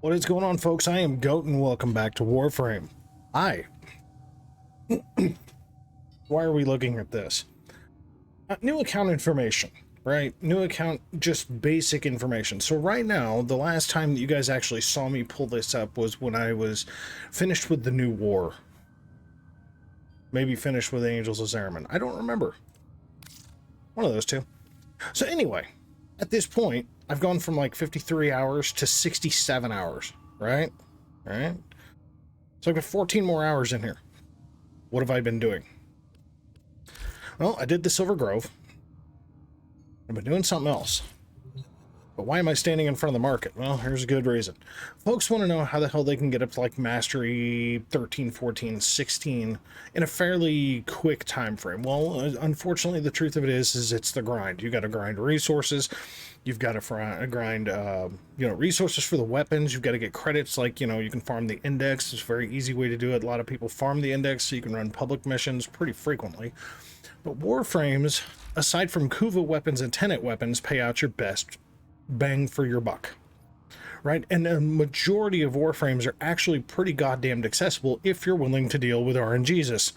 What is going on, folks? I am Goat, and welcome back to Warframe. Hi. Why are we looking at this? New account information, right? New account, just basic information. So right now, the last time that you guys actually saw me pull this up was when I was finished with the new war. Maybe finished with Angels of Zariman. I don't remember. One of those two. So anyway, at this point, I've gone from like 53 hours to 67 hours, right? Right? So I've got 14 more hours in here. What have I been doing? Well, I did the Silver Grove. I've been doing something else. But why am I standing in front of the market? Well, here's a good reason. Folks want to know how the hell they can get up to like Mastery 13, 14, 16 in a fairly quick time frame. Well, unfortunately, the truth of it is it's the grind. You got to grind resources. You've got to grind, resources for the weapons. You've got to get credits like, you can farm the index. It's a very easy way to do it. A lot of people farm the index so you can run public missions pretty frequently. But Warframes, aside from Kuva weapons and Tenet weapons, pay out your best bang for your buck, right? And a majority of Warframes are actually pretty goddamn accessible if you're willing to deal with RNGesus.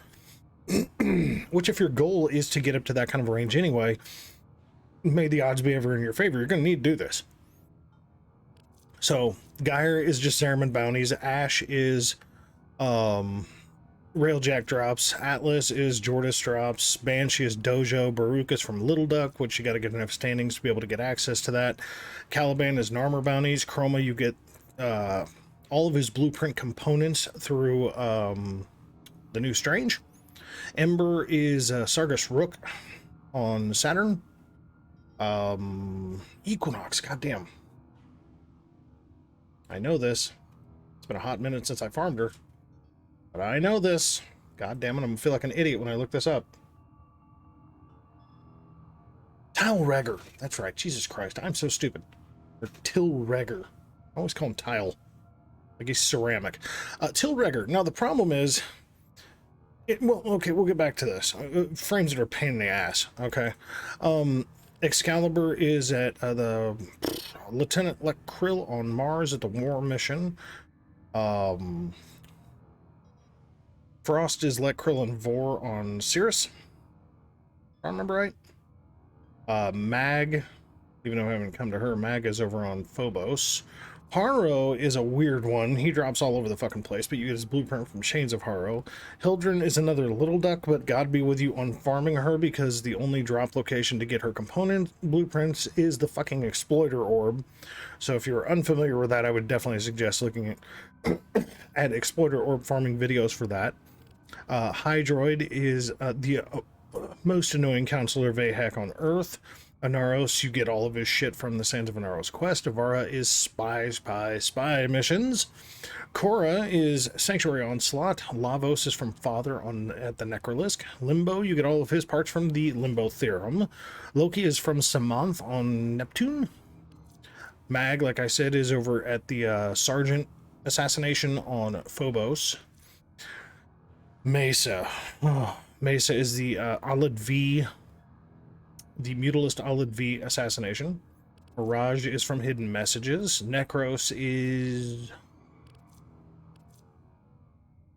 Which, if your goal is to get up to that kind of range anyway, may the odds be ever in your favor, you're going to need to do this. So Gyre is just Zariman bounties, Ash is Railjack drops, Atlas is Jordis drops, Banshee is Dojo, Baruch is from Little Duck, which you got to get enough standings to be able to get access to that. Caliban is Narmer bounties. Chroma, you get all of his blueprint components through the new Strange. Ember is Sargus Rook on Saturn. Equinox, goddamn. I know this. It's been a hot minute since I farmed her. But I know this. God damn it, I'm gonna feel like an idiot when I look this up. Tile-Regger. That's right. Jesus Christ, I'm so stupid. Or Til-Regger. I always call him Tile. Like he's ceramic. Til-Regger. Now, the problem is... well, okay, we'll get back to this. Frames that are a pain in the ass, okay? Excalibur is at the Lieutenant Lekrill on Mars at the War Mission. Frost is Lekrill and Vor on Cirrus. If I remember right. Mag, even though I haven't come to her, Mag is over on Phobos. Haro is a weird one. He drops all over the fucking place, but you get his blueprint from Chains of Haro. Hildren is another Little Duck, but God be with you on farming her, because the only drop location to get her component blueprints is the fucking Exploiter Orb. So if you're unfamiliar with that, I would definitely suggest looking at Exploiter Orb farming videos for that. Hydroid is the most annoying counselor Vahek on Earth. Anaros, you get all of his shit from the Sands of Anaros quest. Avara is spy missions. Korra is Sanctuary Onslaught. Lavos is from Father at the Necrolisk. Limbo, you get all of his parts from the Limbo Theorem. Loki is from Samanth on Neptune. Mag, like I said, is over at the Sergeant assassination on Phobos. Mesa. Oh, Mesa is the Alid V, the Mutalist Alid V assassination. Mirage is from Hidden Messages. Necros is...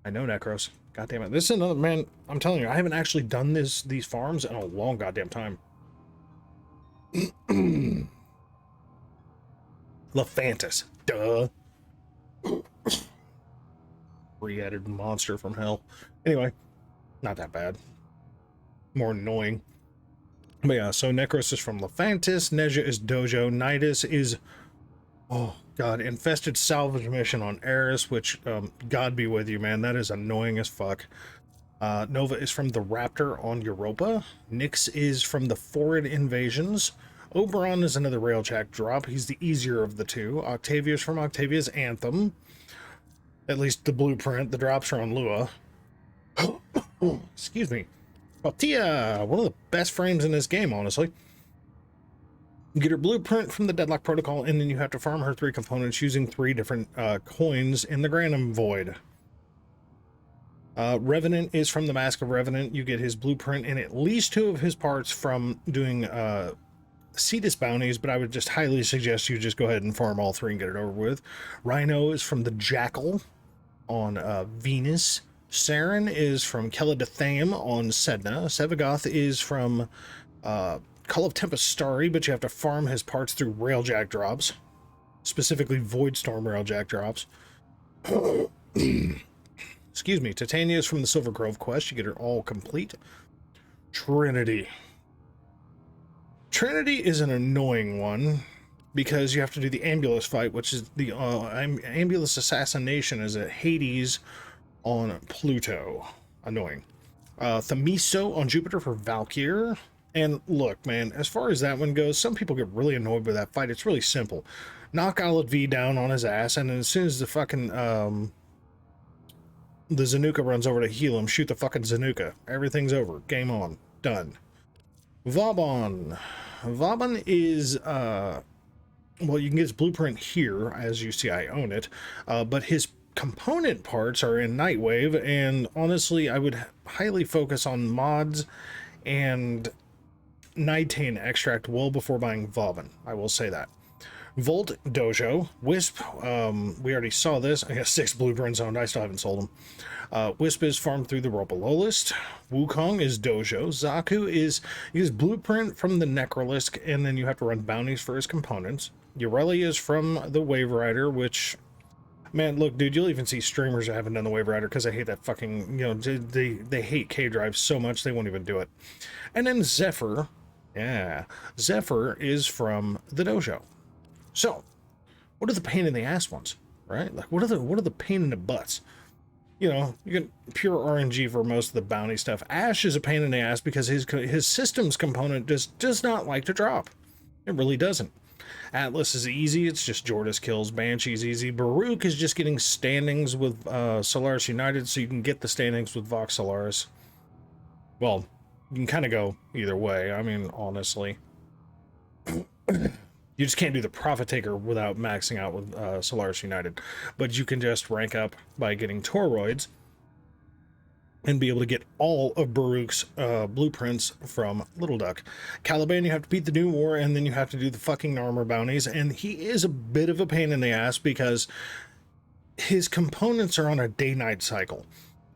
I know Necros. God damn it. This is another, man, I'm telling you, I haven't actually done these farms in a long goddamn time. Lephantis. Duh. Re-added monster from hell. Anyway, not that bad. More annoying. But yeah, so Necros is from Lephantis. Neja is Dojo. Nidus is... oh, God. Infested salvage mission on Eris, which, God be with you, man. That is annoying as fuck. Nova is from the Raptor on Europa. Nyx is from the Forid Invasions. Oberon is another Railjack drop. He's the easier of the two. Octavia is from Octavia's Anthem. At least the blueprint. The drops are on Lua. Excuse me. Altia, one of the best frames in this game, honestly. You get her blueprint from the Deadlock Protocol, and then you have to farm her 3 components using 3 different coins in the Granum Void. Revenant is from the Mask of Revenant. You get his blueprint and at least 2 of his parts from doing Cetus bounties, but I would just highly suggest you just go ahead and farm all 3 and get it over with. Rhino is from the Jackal on Venus. Saren is from Keladathaim on Sedna. Sevagoth is from Call of Tempestari, but you have to farm his parts through Railjack drops, specifically Voidstorm Railjack drops. Excuse me. Titania is from the Silver Grove quest. You get it all complete. Trinity. Trinity is an annoying one because you have to do the Ambulus fight, which is the Ambulus assassination is at Hades on Pluto. Annoying. Themiso on Jupiter for Valkyr. And look, man, as far as that one goes, some people get really annoyed with that fight. It's really simple. Knock Olive V down on his ass, and then as soon as the fucking the Zanuka runs over to heal him, shoot the fucking Zanuka. Everything's over. Game on. Done. Vauban. Vauban is, well, you can get his blueprint here. As you see, I own it. But his component parts are in Nightwave, and honestly, I would highly focus on mods and Nitane extract well before buying Vauban. I will say that. Volt Dojo. Wisp, we already saw this. I got 6 blueprints owned. I still haven't sold them. Wisp is farmed through the roll below list. Wukong is Dojo. Zaku is his blueprint from the Necrolisk, and then you have to run bounties for his components. Ureli is from the Wave Rider, which, man, look, dude, you'll even see streamers that haven't done the Wave Rider because they hate that fucking, you know, they hate K-Drive so much they won't even do it. And then Zephyr, yeah, Zephyr is from the Dojo. So, what are the pain in the ass ones, right? Like, what are the pain in the butts? You know, you get pure RNG for most of the bounty stuff. Ash is a pain in the ass because his systems component just does not like to drop. It really doesn't. Atlas is easy. It's just Jordis kills. Banshee's easy. Baruch is just getting standings with Solaris United, so you can get the standings with Vox Solaris. Well, you can kind of go either way. I mean, honestly. You just can't do the Profit Taker without maxing out with Solaris United. But you can just rank up by getting Toroids and be able to get all of Baruch's blueprints from Little Duck. Caliban, you have to beat the New War, and then you have to do the fucking armor bounties. And he is a bit of a pain in the ass because his components are on a day-night cycle.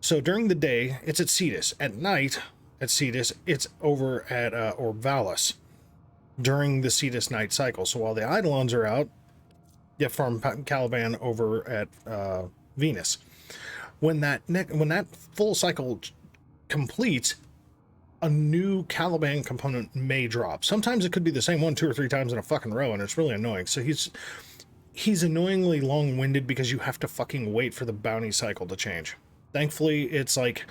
So during the day, it's at Cetus. At night, at Cetus, it's over at Orvalis during the Cetus night cycle. So while the Eidolons are out, you have farm Caliban over at Venus. When that full cycle completes, a new Caliban component may drop. Sometimes it could be the same one 2 or 3 times in a fucking row, and it's really annoying. So he's annoyingly long-winded because you have to fucking wait for the bounty cycle to change. Thankfully, it's like,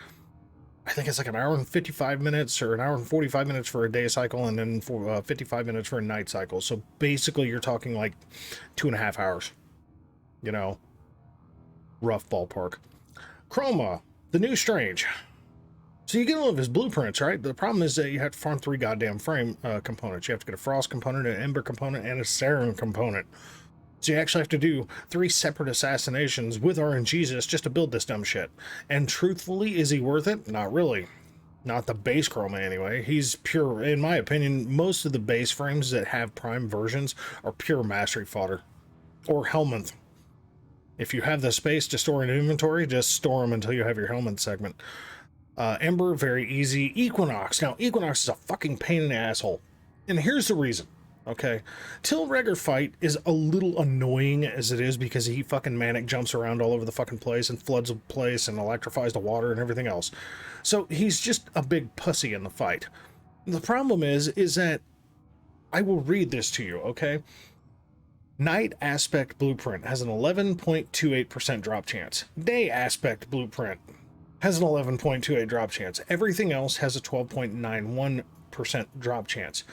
I think it's like an hour and 55 minutes or an hour and 45 minutes for a day cycle, and then for 55 minutes for a night cycle. So basically you're talking like 2.5 hours, you know, rough ballpark. Chroma, the new Strange. So you get all of his blueprints, right? But the problem is that you have to farm 3 goddamn frame components. You have to get a Frost component, an Ember component, and a Sarin component. So you actually have to do 3 separate assassinations with RNGesus just to build this dumb shit. And truthfully, is he worth it? Not really. Not the base Chroma anyway. He's pure, in my opinion, most of the base frames that have prime versions are pure mastery fodder. Or Helminth. If you have the space to store in inventory, just store them until you have your Helminth segment. Ember, very easy. Equinox. Now, Equinox is a fucking pain in the asshole. And here's the reason. Okay, Tilregger fight is a little annoying as it is because he fucking manic jumps around all over the fucking place and floods the place and electrifies the water and everything else. So he's just a big pussy in the fight. The problem is that I will read this to you, okay? Night Aspect Blueprint has an 11.28% drop chance. Day Aspect Blueprint has an 11.28 drop chance. Everything else has a 12.91% drop chance.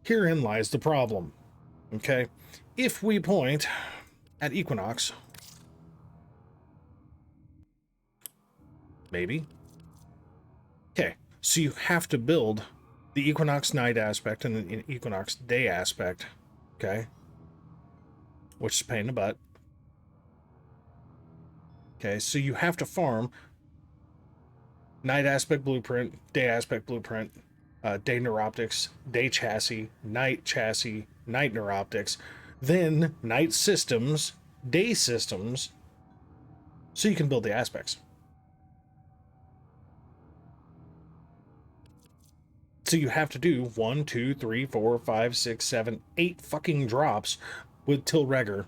Herein lies the problem, okay? If we point at Equinox, maybe. Okay, so you have to build the Equinox Night Aspect and the Equinox Day Aspect, okay? Which is a pain in the butt. Okay, so you have to farm Night Aspect Blueprint, Day Aspect Blueprint, day neuroptics, day chassis, night neuroptics, then night systems, day systems, so you can build the aspects. So you have to do 1, 2, 3, 4, 5, 6, 7, 8 fucking drops with Tilregger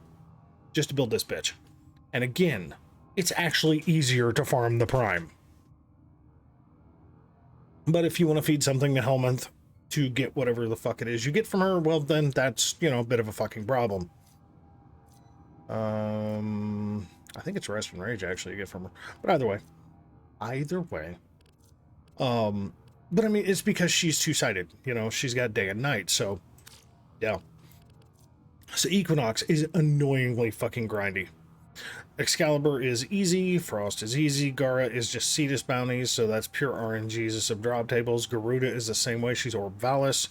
just to build this bitch. And again, it's actually easier to farm the Prime. But if you want to feed something to Helminth to get whatever the fuck it is you get from her, well then that's, you know, a bit of a fucking problem. I think it's Rest and Rage actually you get from her. But either way, but I mean, it's because she's two-sided, you know, she's got day and night, so yeah. So Equinox is annoyingly fucking grindy. Excalibur is easy, Frost is easy, Gara is just Cetus bounties, so that's pure RNGs of drop tables. Garuda is the same way, she's Orvalis.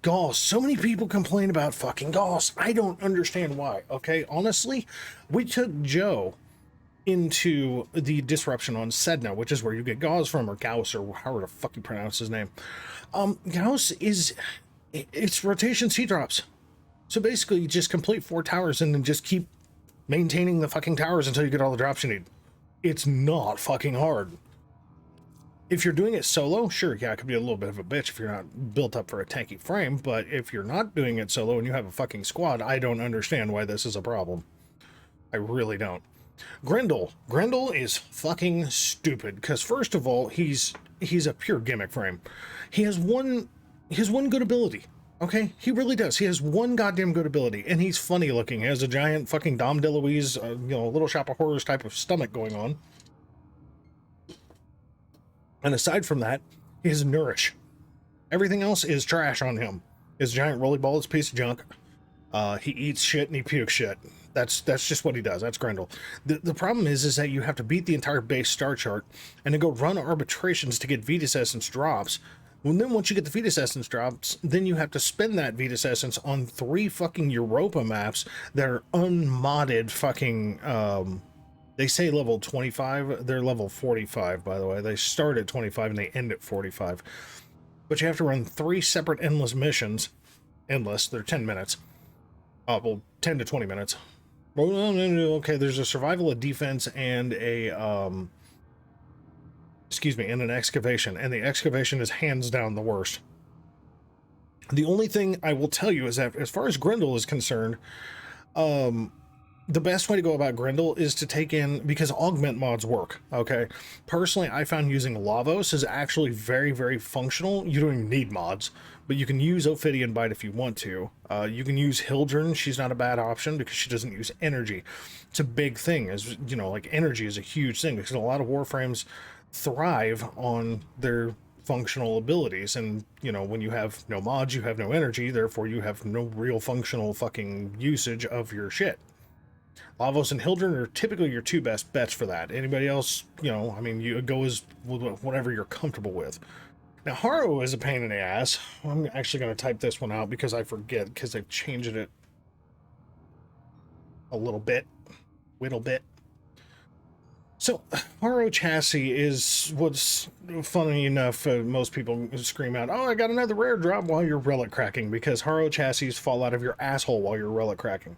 Gauss, so many people complain about fucking Gauss. I don't understand why, okay? Honestly, we took Joe into the disruption on Sedna, which is where you get Gauss from, or Gauss, or however the fuck you pronounce his name. Gauss is, it's rotation C drops. So basically, you just complete 4 towers and then just keep maintaining the fucking towers until you get all the drops you need. It's not fucking hard. If you're doing it solo, sure, yeah, it could be a little bit of a bitch if you're not built up for a tanky frame, but if you're not doing it solo and you have a fucking squad, I don't understand why this is a problem. I really don't. Grendel is fucking stupid, because first of all, he's a pure gimmick frame. He has one good ability. Okay, he really does. He has one goddamn good ability, and he's funny looking. He has a giant fucking Dom DeLuise, you know, Little Shop of Horrors type of stomach going on. And aside from that, he has Nourish. Everything else is trash on him. His giant rolly ball is a piece of junk. He eats shit and he pukes shit. That's just what he does. That's Grendel. The problem is that you have to beat the entire base star chart and then go run arbitrations to get Vetus Essence drops. And then once you get the Vetus Essence drops, then you have to spend that Vetus Essence on 3 fucking Europa maps that are unmodded fucking, they say level 25, they're level 45, by the way. They start at 25 and they end at 45. But you have to run 3 separate endless missions. Endless, they're 10 minutes. Well, 10 to 20 minutes. Well, no, okay, there's a survival, a defense, and a, and an excavation. And the excavation is hands down the worst. The only thing I will tell you is that as far as Grendel is concerned, the best way to go about Grendel is to take in, because augment mods work, okay? Personally, I found using Lavos is actually very, very functional. You don't even need mods, but you can use Ophidian Bite if you want to. You can use Hildryn. She's not a bad option because she doesn't use energy. It's a big thing, as you know, like energy is a huge thing because a lot of Warframes thrive on their functional abilities, and you know, when you have no mods, you have no energy, therefore you have no real functional fucking usage of your shit. Lavos and Hildryn are typically your 2 best bets for that. Anybody else, you know, I mean, you go as whatever you're comfortable with. Now, Haro is a pain in the ass. I'm actually going to type this one out because I forget, because they've changed it a little bit. So, Haro Chassis is what's funny enough, most people scream out, oh, I got another rare drop while you're relic cracking, because Haro Chassis fall out of your asshole while you're relic cracking.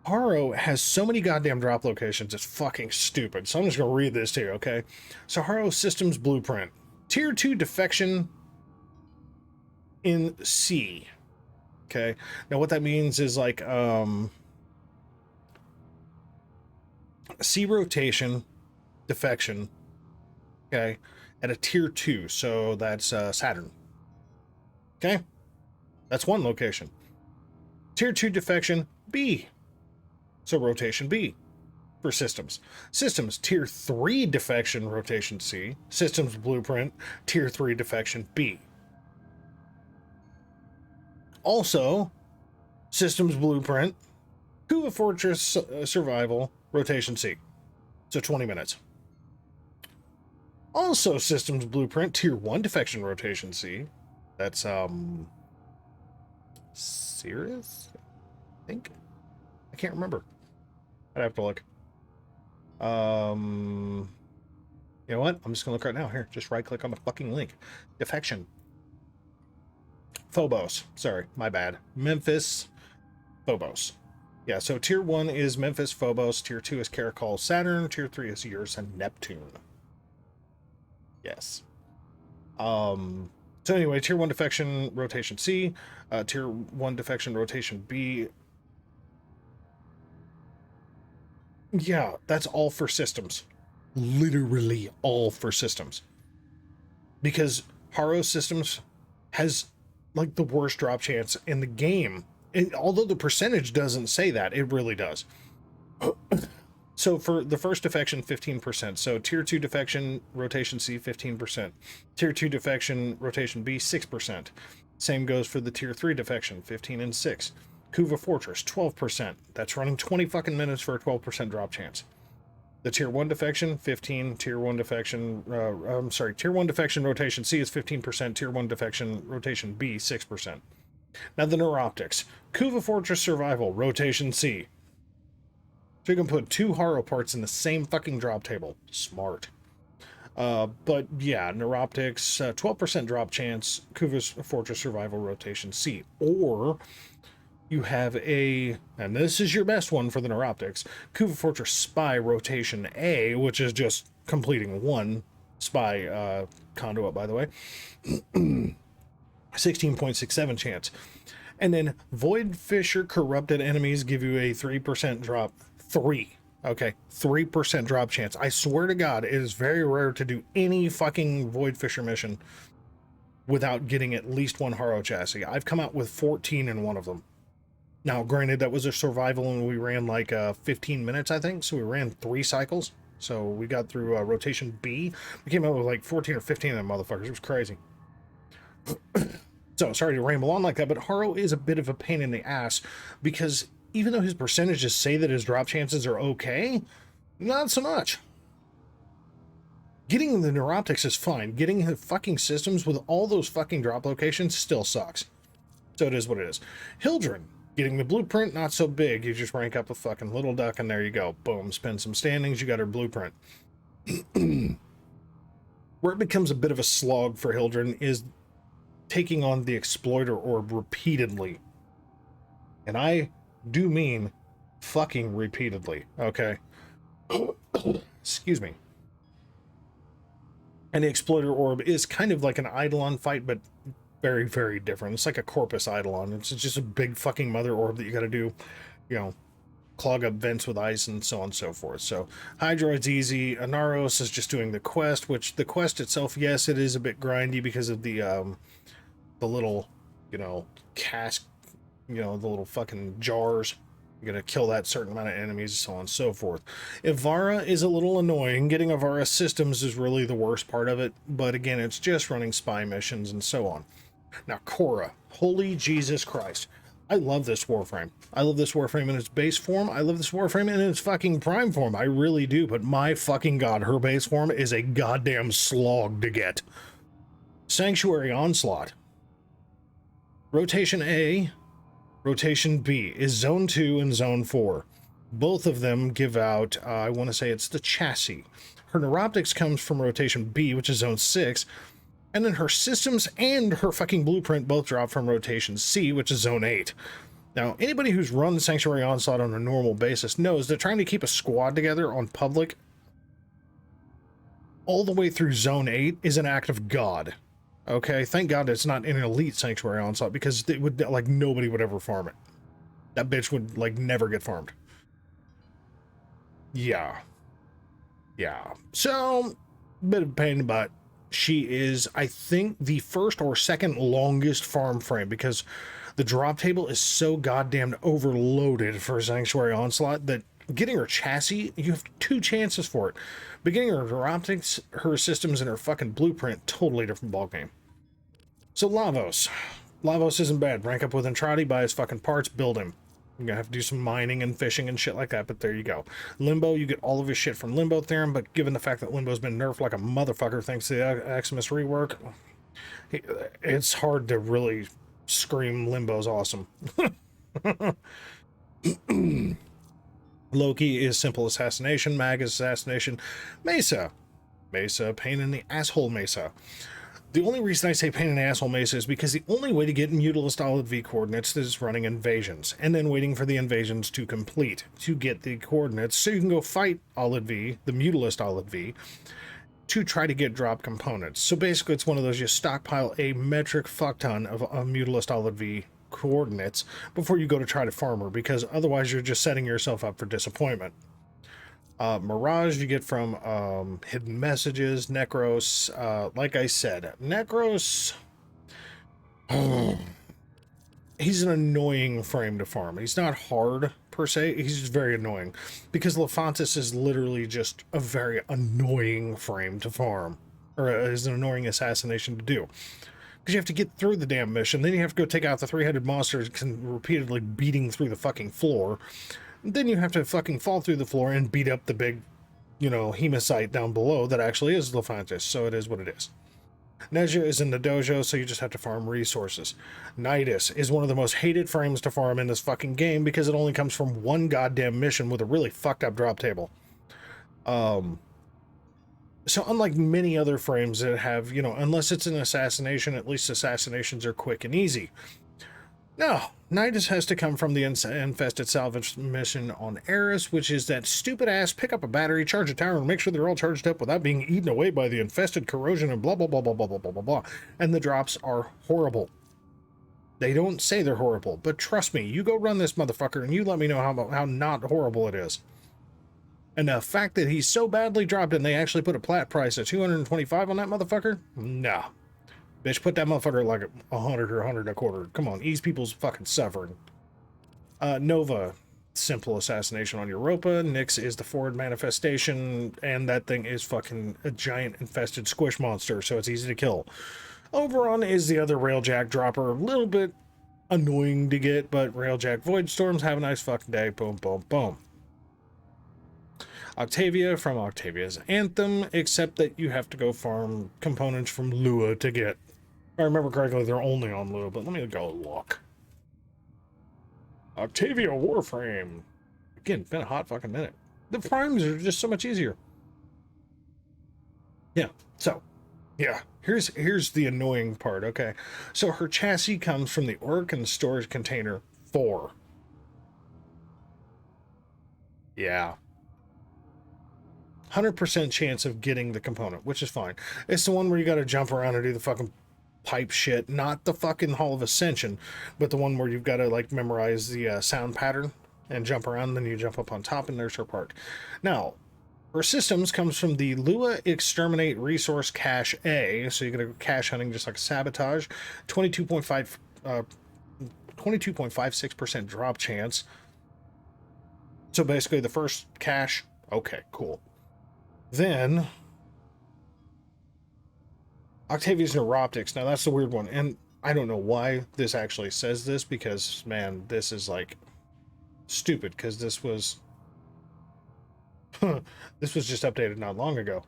Haro has so many goddamn drop locations, it's fucking stupid. So I'm just going to read this to you, okay? So Haro Systems Blueprint. Tier 2 defection in C. Okay? Now what that means is like, C rotation, defection, okay? At a tier 2, so that's Saturn. Okay? That's one location. Tier 2 defection, B. So rotation B for systems. Systems, tier 3 defection, rotation C. Systems blueprint, tier 3 defection B. Also, systems blueprint, Kuva Fortress survival, rotation C. So 20 minutes. Also, systems blueprint, tier 1 defection, rotation C. That's, Cirrus? I think? I can't remember. I'd have to look. You know what? I'm just gonna look right now. Here, just right click on the fucking link. Defection. Phobos. Sorry, my bad. Memphis. Phobos. Yeah, so tier 1 is Memphis, Phobos. Tier 2 is Caracol, Saturn. Tier 3 is Eurus and Neptune. Yes. So anyway, tier 1 defection, rotation C. Tier 1 defection, rotation B. Yeah, that's all for systems. Literally all for systems. Because Haro Systems has like the worst drop chance in the game. And although the percentage doesn't say that, it really does. So for the first defection, 15%. So tier 2 defection, rotation C, 15%. Tier 2 defection, rotation B, 6%. Same goes for the tier 3 defection, 15 and 6. Kuva Fortress, 12%. That's running 20 fucking minutes for a 12% drop chance. The tier 1 defection, 15. Tier 1 defection, tier 1 defection rotation C is 15%. Tier 1 defection rotation B, 6%. Now the Neuroptics. Kuva Fortress Survival, rotation C. So you can put 2 Haro parts in the same fucking drop table. Smart. But yeah, Neuroptics, 12% drop chance, Kuva Fortress Survival, rotation C. Or you have and this is your best one for the Neuroptics, Kuva Fortress Spy, rotation A, which is just completing 1 spy conduit, by the way. 16.67 chance. And then Void Fisher Corrupted Enemies give you a 3% drop. 3. Okay, 3% drop chance. I swear to God, it is very rare to do any fucking Void Fisher mission without getting at least 1 Haro chassis. I've come out with 14 in one of them. Now, granted, that was a survival and we ran like 15 minutes, I think. So we ran 3 cycles. So we got through rotation B. We came out with like 14 or 15 of them motherfuckers. It was crazy. So, sorry to ramble on like that, but Haro is a bit of a pain in the ass because even though his percentages say that his drop chances are okay, not so much. Getting the Neuroptics is fine. Getting the fucking systems with all those fucking drop locations still sucks. So it is what it is. Hildren. Getting the blueprint, not so big. You just rank up a fucking little duck and there you go. Boom. Spend some standings. You got her blueprint. Where it becomes a bit of a slog for Hildren is taking on the Exploiter Orb repeatedly. And I do mean fucking repeatedly, okay? Excuse me. And the Exploiter Orb is kind of like an Eidolon fight, but very, very different. It's like a Corpus Eidolon. It's just a big fucking mother orb that you gotta do, you know, clog up vents with ice and so on and so forth. So Hydroid's easy. Anaros is just doing the quest, which the quest itself, yes, it is a bit grindy because of the little, you know, cask, you know, the little fucking jars. You gotta kill that certain amount of enemies, so on and so forth. Ivara is a little annoying. Getting Ivara systems is really the worst part of it, but again, it's just running spy missions and so on. Now, Korra. Holy Jesus Christ. I love this Warframe. I love this Warframe in its base form. I love this Warframe in its fucking prime form. I really do, but my fucking god, her base form is a goddamn slog to get. Sanctuary Onslaught. Rotation A, rotation B is Zone 2 and Zone 4. Both of them give out, I want to say it's the chassis. Her Neuroptics comes from rotation B, which is Zone 6. And then her systems and her fucking blueprint both drop from rotation C, which is Zone 8. Now, anybody who's run the Sanctuary Onslaught on a normal basis knows that trying to keep a squad together on public all the way through Zone 8 is an act of God. Okay, thank God it's not an elite Sanctuary Onslaught, because it would, like, nobody would ever farm it. That bitch would, like, never get farmed. Yeah. Yeah. So, bit of a pain in the butt. She is, I think, the first or second longest farm frame, because the drop table is so goddamn overloaded for Sanctuary Onslaught that getting her chassis, you have 2 chances for it. But getting her optics, her systems, and her fucking blueprint, totally different ballgame. So Lavos. Lavos isn't bad. Rank up with Entrati, buy his fucking parts, build him. You're gonna have to do some mining and fishing and shit like that, but there you go. Limbo, you get all of his shit from Limbo Theorem, but given the fact that Limbo's been nerfed like a motherfucker thanks to the Aximus rework, it's hard to really scream Limbo's awesome. Loki is simple assassination, Mag is assassination. Mesa. Mesa, pain in the asshole Mesa. The only reason I say pain in the asshole Mesa is because the only way to get mutalist Olive V coordinates is running invasions, and then waiting for the invasions to complete to get the coordinates so you can go fight Olive V, the mutalist Olive V, to try to get drop components. So basically it's one of those, you stockpile a metric fuck ton of mutalist Olive V coordinates before you go to try to farm her, because otherwise you're just setting yourself up for disappointment. Mirage you get from hidden messages. Necros, like I said, Necros, he's an annoying frame to farm. He's not hard per se, he's just very annoying, because Lefantis is literally just a very annoying frame to farm, or is an annoying assassination to do. Because you have to get through the damn mission, then you have to go take out the 300 monsters repeatedly beating through the fucking floor. Then you have to fucking fall through the floor and beat up the big, you know, hemocyte down below that actually is Lefantis, so it is what it is. Nezha is in the dojo, so you just have to farm resources. Nidus is one of the most hated frames to farm in this fucking game because it only comes from one goddamn mission with a really fucked up drop table. So unlike many other frames that have, you know, unless it's an assassination, at least assassinations are quick and easy. Now, Nidus has to come from the infested salvage mission on Eris, which is that stupid ass pick up a battery, charge a tower, and make sure they're all charged up without being eaten away by the infested corrosion and blah, blah, blah, blah, blah, blah, blah, blah, blah. And the drops are horrible. They don't say they're horrible, but trust me, you go run this motherfucker and you let me know how not horrible it is. And the fact that he's so badly dropped and they actually put a plat price of 225 on that motherfucker? Nah. Bitch, put that motherfucker like 100 or 100 a quarter. Come on, ease people's fucking suffering. Nova, simple assassination on Europa. Nyx is the forward manifestation, and that thing is fucking a giant infested squish monster, so it's easy to kill. Oberon is the other Railjack dropper, a little bit annoying to get, but Railjack Voidstorms, have a nice fucking day. Boom, boom, boom. Octavia from Octavia's Anthem, except that you have to go farm components from Lua to get. If I remember correctly, they're only on Lua, but let me go look. Octavia Warframe. Again, been a hot fucking minute. The frames are just so much easier. Yeah, so, yeah, here's the annoying part, okay? So her chassis comes from the Orkan storage container 4. Yeah. 100% chance of getting the component, which is fine. It's the one where you got to jump around and do the fucking pipe shit, not the fucking Hall of Ascension, but the one where you've got to like memorize the sound pattern and jump around, then you jump up on top, and there's her part. Now, her systems comes from the Lua Exterminate Resource Cache A, so you're going to go cache hunting just like Sabotage, 22.56% drop chance. So basically the first cache, okay, cool. Then, Octavia's Neuroptics. Now, that's the weird one. And I don't know why this actually says this, because, man, this is, like, stupid, because this was... this was just updated not long ago.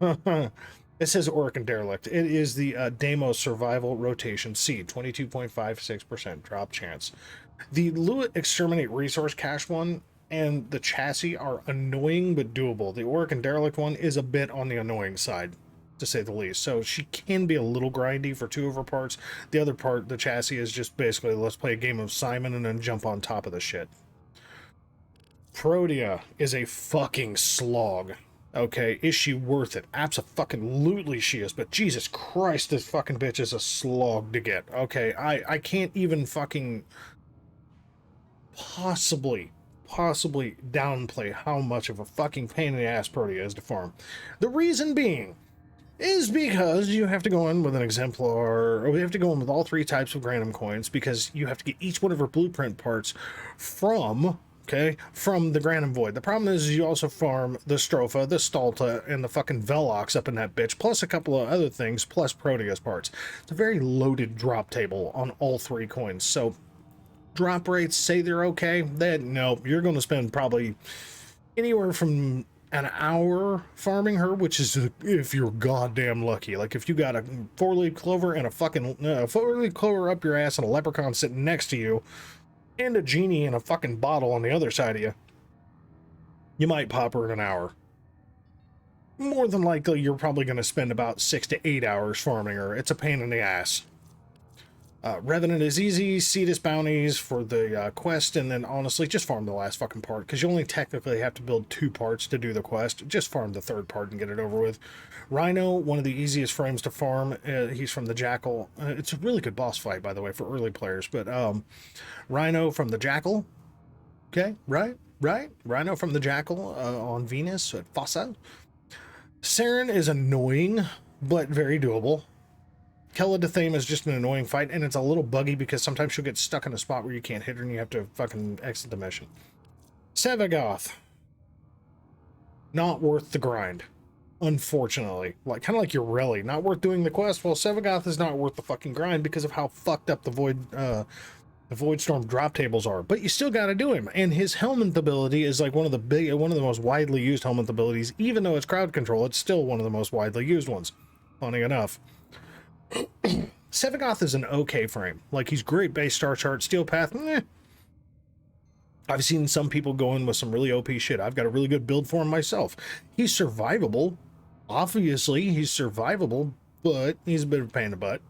It says Orkan Derelict. It is the Deimos Survival Rotation Seed, 22.56% drop chance. The Lua Exterminate Resource Cache one and the chassis are annoying but doable. The Orkan Derelict one is a bit on the annoying side, to say the least. So she can be a little grindy for 2 of her parts. The other part, the chassis, is just basically let's play a game of Simon and then jump on top of the shit. Protea is a fucking slog. Okay, is she worth it? Abso-fucking-lutely she is, but Jesus Christ, this fucking bitch is a slog to get. Okay, I can't even fucking possibly downplay how much of a fucking pain in the ass Protea is to farm. The reason being is because you have to go in with an exemplar, or we have to go in with all 3 types of Granum coins, because you have to get each one of her blueprint parts from the Granum Void. The problem is you also farm the Stropha, the Stalta, and the fucking Velox up in that bitch, plus a couple of other things, plus Protea's parts. It's a very loaded drop table on all 3 coins, so drop rates say they're okay. No, you're going to spend probably anywhere from an hour farming her, which is if you're goddamn lucky. Like if you got a 4-leaf clover and a fucking 4-leaf clover up your ass and a leprechaun sitting next to you and a genie in a fucking bottle on the other side of you, you might pop her in an hour. more than likely you're probably going to spend about 6 to 8 hours farming her. It's a pain in the ass. Revenant is easy, Cetus bounties for the quest, and then honestly, just farm the last fucking part, because you only technically have to build 2 parts to do the quest. Just farm the 3rd part and get it over with. Rhino, one of the easiest frames to farm. He's from the Jackal. It's a really good boss fight, by the way, for early players, but Rhino from the Jackal. Okay, right? Rhino from the Jackal on Venus at Fossa. Saren is annoying, but very doable. Keladathaim is just an annoying fight, and it's a little buggy because sometimes she'll get stuck in a spot where you can't hit her and you have to fucking exit the mission. Sevagoth. Not worth the grind. Unfortunately. Like, kind of like Ureli. Not worth doing the quest. Well, Sevagoth is not worth the fucking grind because of how fucked up the Void Storm drop tables are. But you still gotta do him. And his Helminth ability is like one of the most widely used Helminth abilities. Even though it's crowd control, it's still one of the most widely used ones. Funny enough. Sevagoth is an okay frame. Like, he's great base star chart, steel path. I've seen some people go in with some really OP shit. I've got a really good build for him myself. He's survivable. Obviously, he's survivable, but he's a bit of a pain in the butt.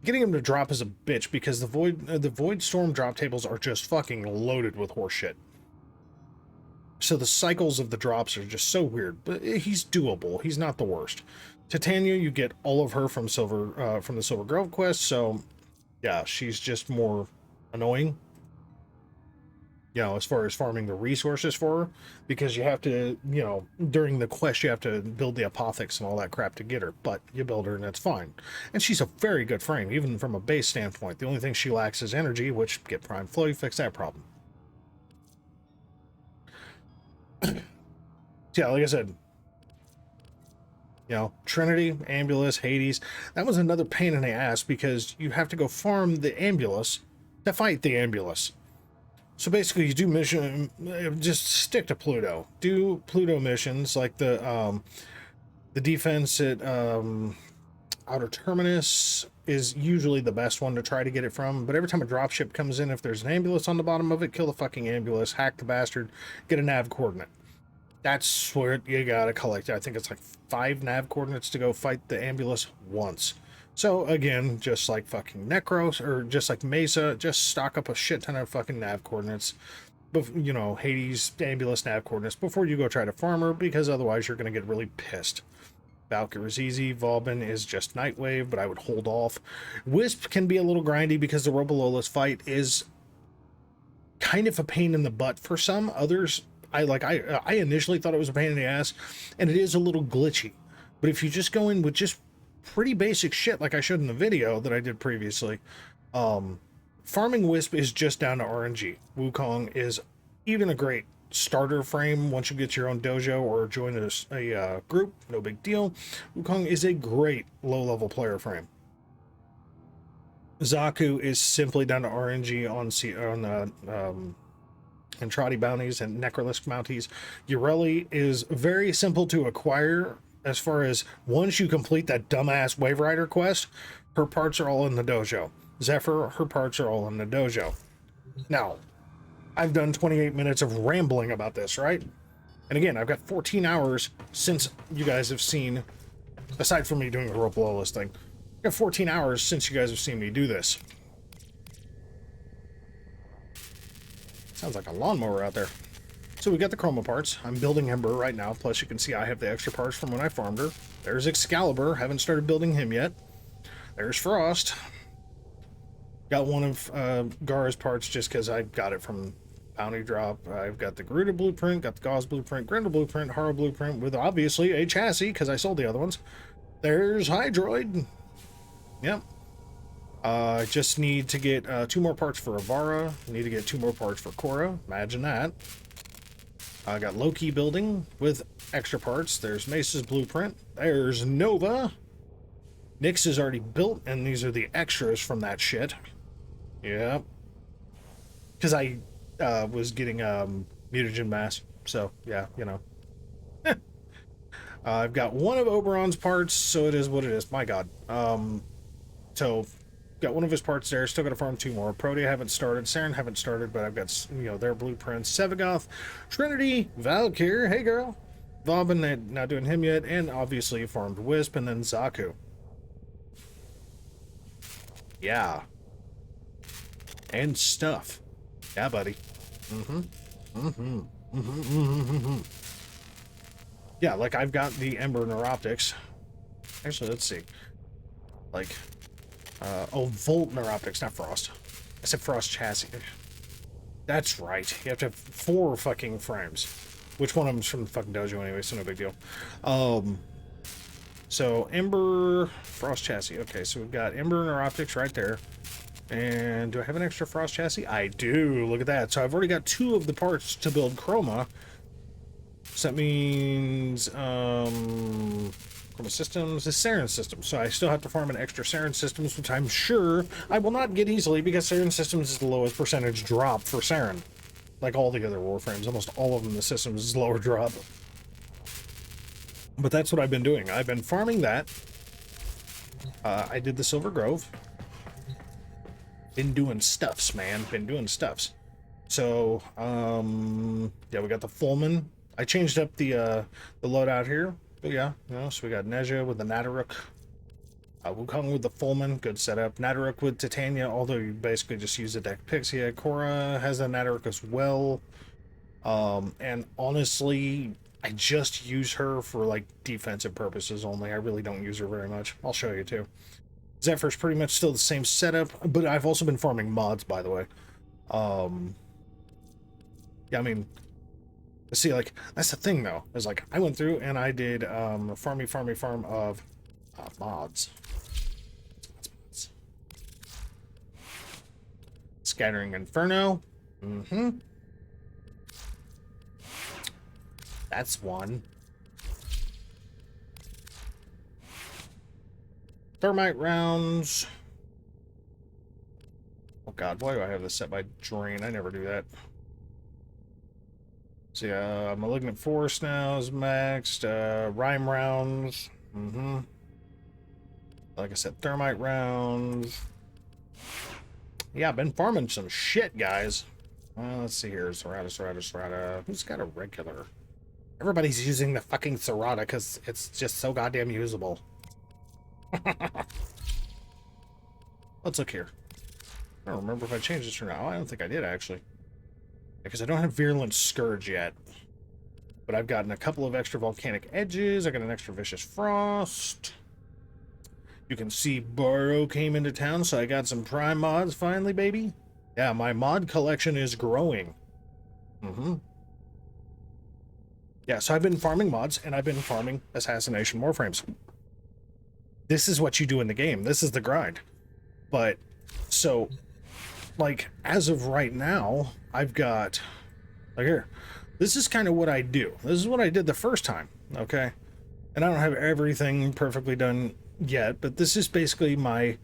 Getting him to drop is a bitch because the Void Storm drop tables are just fucking loaded with horse shit. So the cycles of the drops are just so weird, but he's doable. He's not the worst. Titania, you get all of her from the Silver Grove quest, so yeah, she's just more annoying. You know, as far as farming the resources for her, because you have to, you know, during the quest you have to build the apothecary and all that crap to get her, but you build her and it's fine. And she's a very good frame, even from a base standpoint. The only thing she lacks is energy, which get Prime Flow, you fix that problem. Yeah, like I said, you know, Trinity, Ambulus, Hades, that was another pain in the ass because you have to go farm the Ambulus to fight the Ambulus. So basically you do mission, just stick to Pluto. Do Pluto missions like the defense at Outer Terminus is usually the best one to try to get it from, but every time a dropship comes in, if there's an Ambulus on the bottom of it, kill the fucking Ambulus, hack the bastard, get a nav coordinate. That's where you gotta collect. I think it's like 5 nav coordinates to go fight the Ambulus once. So again, just like fucking Necros, or just like Mesa, just stock up a shit ton of fucking nav coordinates. But, you know, Hades, Ambulus nav coordinates before you go try to farm her, because otherwise you're gonna get really pissed. Valkyr is easy. Volbin is just Nightwave, but I would hold off. Wisp can be a little grindy because the Robolola's fight is kind of a pain in the butt for some. Others, I initially thought it was a pain in the ass, and it is a little glitchy. But if you just go in with just pretty basic shit like I showed in the video that I did previously, farming Wisp is just down to RNG. Wukong is even a great starter frame once you get your own dojo or join a group, no big deal. Wukong is a great low-level player frame. Zaku is simply down to RNG on Entrati bounties and Necrolisk bounties. Ureli is very simple to acquire as far as once you complete that dumbass Wave Rider quest, her parts are all in the dojo. Zephyr, her parts are all in the dojo. Now, I've done 28 minutes of rambling about this, right? And again, I've got 14 hours since you guys have seen, aside from me doing the rope lowless thing, I've got 14 hours since you guys have seen me do this. Sounds like a lawnmower out there. So we got the chroma parts. I'm building Ember right now. Plus you can see I have the extra parts from when I farmed her. There's Excalibur. Haven't started building him yet. There's Frost. Got one of Gara's parts just because I got it from Bounty Drop. I've got the Garuda blueprint, got the Gauss blueprint, Grendel blueprint, Hara blueprint, with obviously a chassis because I sold the other ones. There's Hydroid. Yep. I just need to get 2 more parts for Avara. Need to get 2 more parts for Korra. Imagine that. I got Loki building with extra parts. There's Mesa's blueprint. There's Nova. Nyx is already built, and these are the extras from that shit. Yeah. Because I was getting mutagen mass. So, yeah, you know. I've got one of Oberon's parts, so it is what it is. My god. So, got one of his parts there. Still got to farm 2 more. Protea haven't started. Saren haven't started, but I've got, you know, their blueprints. Sevagoth, Trinity, Valkyr, hey girl. Vauban, not doing him yet, and obviously farmed Wisp, and then Zaku. Yeah. And stuff. Yeah, buddy. Yeah, like I've got the Ember Neuroptics. Actually, let's see. Like, oh, Volt Neuroptics, not Frost. I said Frost Chassis. That's right. You have to have 4 fucking frames. Which one of them's from the fucking dojo anyway, so no big deal. So Ember Frost Chassis. Okay, so we've got Ember Neuroptics right there. And do I have an extra Frost Chassis? I do. Look at that. So I've already got 2 of the parts to build Chroma. So that means Chroma Systems is Saren Systems. So I still have to farm an extra Saren Systems, which I'm sure I will not get easily because Saren Systems is the lowest percentage drop for Saren. Like all the other Warframes, almost all of them, the systems is lower drop. But that's what I've been doing. I've been farming that. I did the Silver Grove. Been doing stuffs, man. Been doing stuffs. So, yeah, we got the Fulman. I changed up the loadout here. But yeah, you know, so we got Neja with the Nataruk. Wukong with the Fulman, good setup. Nataruk with Titania, although you basically just use the deck Pixia. Korra has the Nataruk as well. And honestly, I just use her for like defensive purposes only. I really don't use her very much. I'll show you too. Zephyr's pretty much still the same setup, but I've also been farming mods, by the way. Yeah, I mean, see, like, that's the thing though, is like, I went through and I did farm of mods. Scattering Inferno. That's one. Thermite rounds. Oh god, why do I have this set by Drain? I never do that. See, Malignant Force now is maxed. Rhyme rounds. Like I said, Thermite rounds. Yeah, I've been farming some shit, guys. Let's see here. Serrata. Who's got a regular? Everybody's using the fucking Serrata because it's just so goddamn usable. Let's look here. I don't remember if I changed this or not. I don't think I did, actually. Because I don't have Virulent Scourge yet. But I've gotten a couple of extra Volcanic Edges. I got an extra Vicious Frost. You can see Burrow came into town, so I got some Prime mods finally, baby. Yeah, my mod collection is growing. Yeah, so I've been farming mods, and I've been farming Assassination Warframes. This is what you do in the game. This is the grind. But, so, like, as of right now, I've got, like here, this is kind of what I do. This is what I did the first time, okay? And I don't have everything perfectly done yet, but this is basically my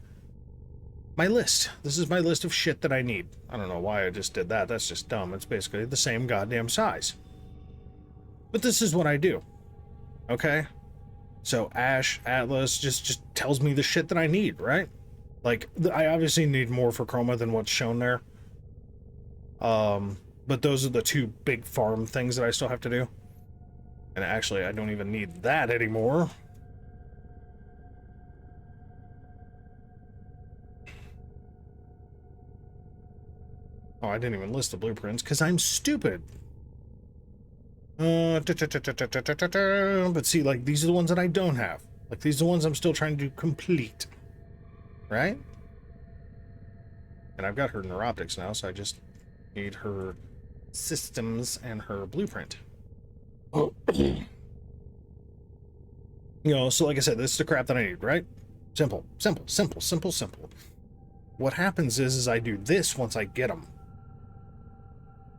list. This is my list of shit that I need. I don't know why I just did that. That's just dumb. It's basically the same goddamn size. But this is what I do, okay? So Ash, Atlas, just tells me the shit that I need, right? Like, I obviously need more for Chroma than what's shown there. But those are the 2 big farm things that I still have to do. And actually, I don't even need that anymore. Oh, I didn't even list the blueprints, because I'm stupid. But see, like, these are the ones that I don't have. Like, these are the ones I'm still trying to complete. Right? And I've got her Neuroptics now, so I just need her systems and her blueprint. You know, so like I said, this is the crap that I need, right? Simple. What happens is I do this once I get them.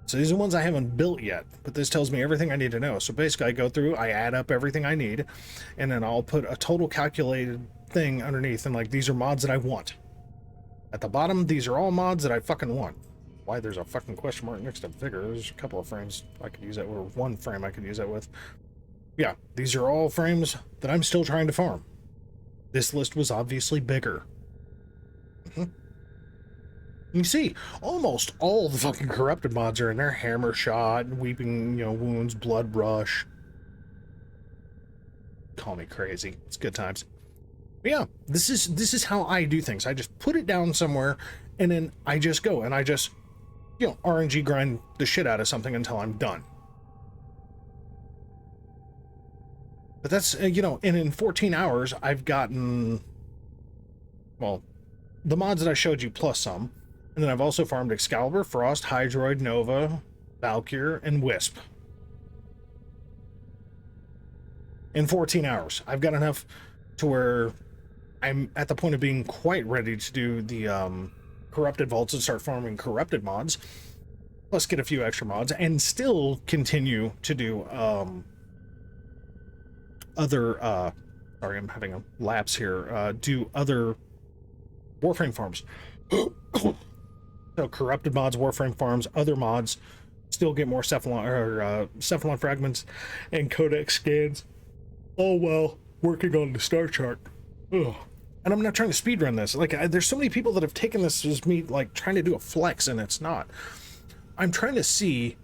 So these are ones I haven't built yet, but this tells me everything I need to know. So basically I go through, I add up everything I need, and then I'll put a total calculated thing underneath, and like, these are mods that I want. At the bottom, these are all mods that I fucking want. Why there's a fucking question mark next to Vigor? There's a couple of frames I could use that with, or 1 frame I could use that with. Yeah, these are all frames that I'm still trying to farm. This list was obviously bigger. You see, almost all the fucking corrupted mods are in there. Hammer Shot, Weeping, you know, Wounds, Blood Rush. call me crazy. It's good times. But yeah, this is how I do things. I just put it down somewhere, and then I just go and I just, you know, RNG grind the shit out of something until I'm done. But that's, you know, and in 14 hours, I've gotten, well, the mods that I showed you plus some. And then I've also farmed Excalibur, Frost, Hydroid, Nova, Valkyr, and Wisp. In 14 hours. I've got enough to where I'm at the point of being quite ready to do the Corrupted Vaults and start farming Corrupted mods. Plus get a few extra mods and still continue to do other, sorry, I'm having a lapse here, do other Warframe farms. So corrupted mods, Warframe farms, other mods, still get more Cephalon fragments and codex scans. All while working on the star chart. Ugh. And I'm not trying to speedrun this. Like, there's so many people that have taken this as me, like, trying to do a flex, and it's not. I'm trying to see,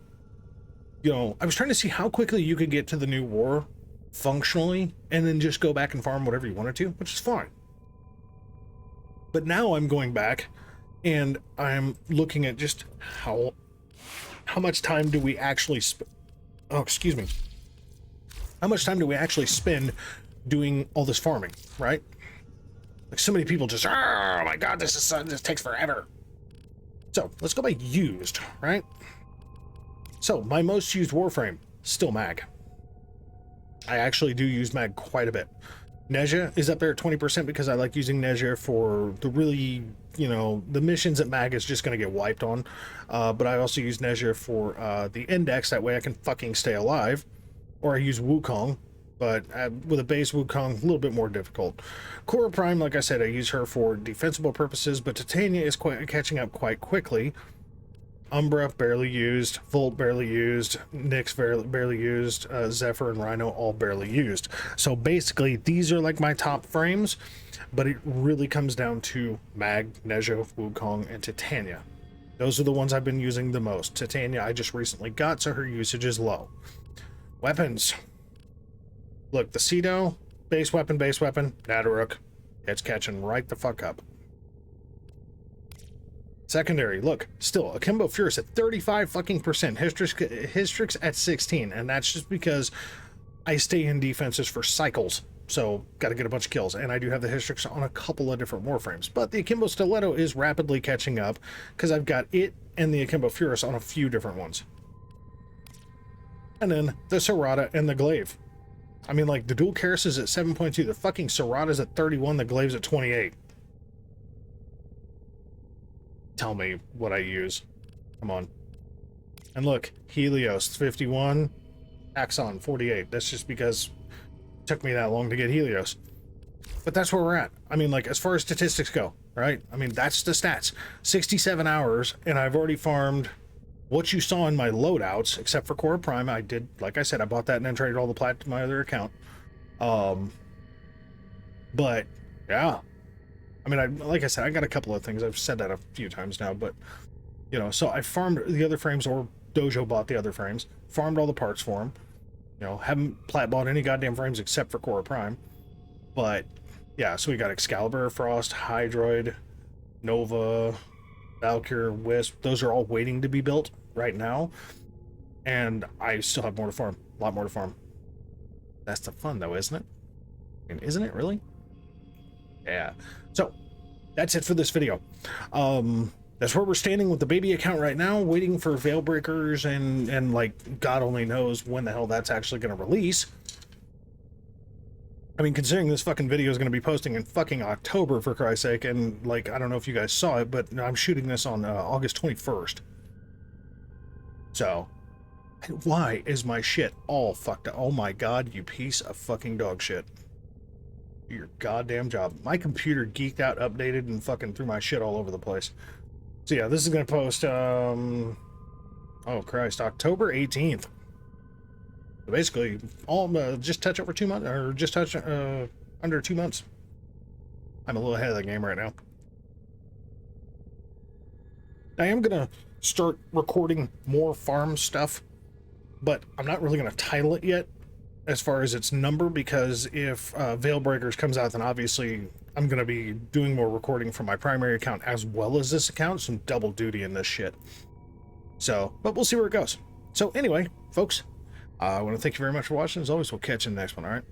you know, I was trying to see how quickly you could get to the new war functionally, and then just go back and farm whatever you wanted to, which is fine. But now I'm going back and I'm looking at just how much time do we actually how much time do we actually spend doing all this farming, right? Like, so many people just, oh my god, this takes forever. So let's go by used, right? So my most used Warframe, still mag. I actually do use mag quite a bit. Nezha is up there at 20% because I like using Nezha for the really, you know, the missions that mag is just going to get wiped on. But I also use Nezha for the index, that way I can fucking stay alive. Or I use Wukong, but with a base Wukong, a little bit more difficult. Cora Prime, like I said, I use her for defensible purposes, but Titania is catching up quite quickly. Umbra, barely used. Volt, barely used. Nyx, barely used. Zephyr and Rhino, all barely used. So basically, these are like my top frames, but it really comes down to Mag, Nezha, Wukong, and Titania. Those are the ones I've been using the most. Titania I just recently got, so her usage is low. Weapons. Look, the Cedo, base weapon, Nadaruk. It's catching right the fuck up. Secondary, look, still, Akimbo Furus at 35 fucking percent, Hystrix at 16, and that's just because I stay in defenses for cycles, so gotta get a bunch of kills, and I do have the Hystrix on a couple of different Warframes, but the Akimbo Stiletto is rapidly catching up, because I've got it and the Akimbo Furus on a few different ones. And then the Serrata and the Glaive. I mean, like, the dual Karis is at 7.2, the fucking Serrata's at 31, the Glaive's at 28. Tell me what I use. Come on. And look, Helios 51, Axon 48. That's just because it took me that long to get Helios. But that's where we're at. I mean, like, as far as statistics go, right? I mean, that's the stats. 67 hours, and I've already farmed what you saw in my loadouts, except for Core Prime. I did, like I said, I bought that and then traded all the plat to my other account. But, yeah. I mean, like I said, I got a couple of things. I've said that a few times now, but, you know, so I farmed the other frames, or Dojo bought the other frames, farmed all the parts for them. You know, haven't plat bought any goddamn frames except for Core Prime. But, yeah, so we got Excalibur, Frost, Hydroid, Nova, Valkyr, Wisp. Those are all waiting to be built right now. And I still have more to farm. A lot more to farm. That's the fun, though, isn't it? I mean, isn't it really? Yeah. So that's it for this video. That's where we're standing with the baby account right now, waiting for Veil Breakers and like God only knows when the hell that's actually going to release. I mean, considering this fucking video is going to be posting in fucking October, for Christ's sake, and like, I don't know if you guys saw it, but I'm shooting this on August 21st. So why is my shit all fucked up? Oh my God, you piece of fucking dog shit. Your goddamn job. My computer geeked out, updated, and fucking threw my shit all over the place. So yeah, this is gonna post oh Christ, October 18th. So basically all just touch over 2 months, or just touch under 2 months. I'm a little ahead of the game right now. I am gonna start recording more farm stuff, but I'm not really gonna title it yet. as far as its number, because if Veil Breakers comes out, then obviously I'm going to be doing more recording from my primary account as well as this account. Some double duty in this shit. So, but we'll see where it goes. So anyway, folks, I want to thank you very much for watching. As always, we'll catch you in the next one, all right?